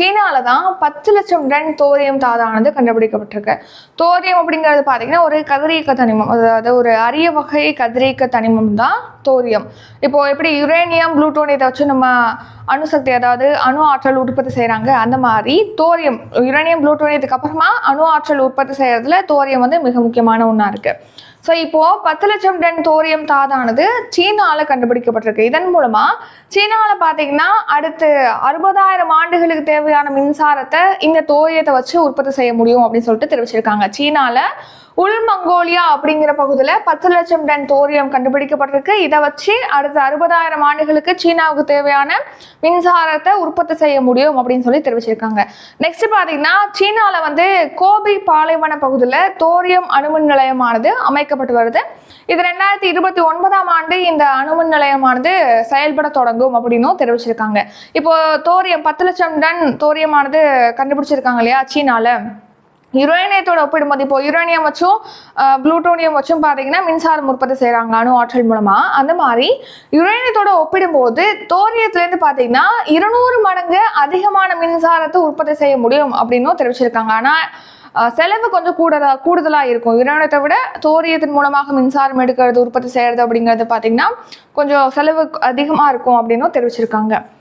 சீனால தான் 10 லட்சம் ton thorium தாதானது கண்டுபிடிக்கப்பட்டிருக்கு. Thorium அப்படிங்கிறது பார்த்தீங்கன்னா ஒரு கதிரியக்க தனிமம், அதாவது ஒரு அரிய வகை கதிரியக்க தனிமம் தான் தோரியம். இப்போ எப்படி யுரேனியம் புளூட்டோனியத்தை வச்சு நம்ம அணுசக்தி, அதாவது அணு ஆற்றல் உற்பத்தி செய்கிறாங்க, அந்த மாதிரி தோரியம் யுரேனியம் புளூட்டோனியத்துக்கு அப்புறமா அணு ஆற்றல் உற்பத்தி செய்கிறதுல தோரியம் வந்து மிக முக்கியமான ஒன்றா இருக்குது. ஸோ இப்போது 10 லட்சம் டன் தோரியம் தாதானது சீனாவில் கண்டுபிடிக்கப்பட்டிருக்கு. இதன் மூலமாக சீனாவில் பார்த்தீங்கன்னா அடுத்து 60,000 ஆண்டுகளுக்கு தேவையான மின்சாரத்தை இந்த தோரியத்தை வச்சு உற்பத்தி செய்ய முடியும் அப்படின்னு சொல்லிட்டு தெரிவிச்சிருக்காங்க. சீனாவில் உள் மங்கோலியா அப்படிங்கிற பகுதியில் 10 லட்சம் டன் தோரியம் கண்டுபிடிக்கப்பட்டிருக்கு. இதை வச்சு அடுத்த 60,000 ஆண்டுகளுக்கு சீனாவுக்கு தேவையான மின்சாரத்தை உற்பத்தி செய்ய முடியும் அப்படின்னு சொல்லி தெரிவிச்சிருக்காங்க. நெக்ஸ்ட் பார்த்தீங்கன்னா சீனாவில் வந்து கோபி பாலைவன பகுதியில் தோரியம் அணுமின் நிலையமானது அமைக்கப்பட்டு வருது. இது 2029ஆம் ஆண்டு இந்த அணுமின் நிலையமானது செயல்பட தொடங்கும் அப்படின்னும் தெரிவிச்சிருக்காங்க. இப்போ தோரியம் 10 லட்சம் டன் தோரியமானது கண்டுபிடிச்சிருக்காங்க இல்லையா சீனால. யுரேனியத்தோட ஒப்பிடும்போது இப்போ யுரேனியம் வச்சும் புளூட்டோனியம் வச்சும் பார்த்தீங்கன்னா மின்சாரம் உற்பத்தி செய்கிறாங்க அணு ஆற்றல் மூலமாக. அந்த மாதிரி யுரேனியத்தோட ஒப்பிடும்போது தோரியத்துலேருந்து பார்த்தீங்கன்னா 200 மடங்கு அதிகமான மின்சாரத்தை உற்பத்தி செய்ய முடியும் அப்படின்னும் தெரிவிச்சிருக்காங்க. ஆனால் செலவு கொஞ்சம் கூடுதலாக இருக்கும். யுரேனியத்தை விட தோரியத்தின் மூலமாக மின்சாரம் எடுக்கிறது உற்பத்தி செய்கிறது அப்படிங்கிறது பார்த்தீங்கன்னா கொஞ்சம் செலவு அதிகமாக இருக்கும் அப்படின்னும் தெரிவிச்சிருக்காங்க.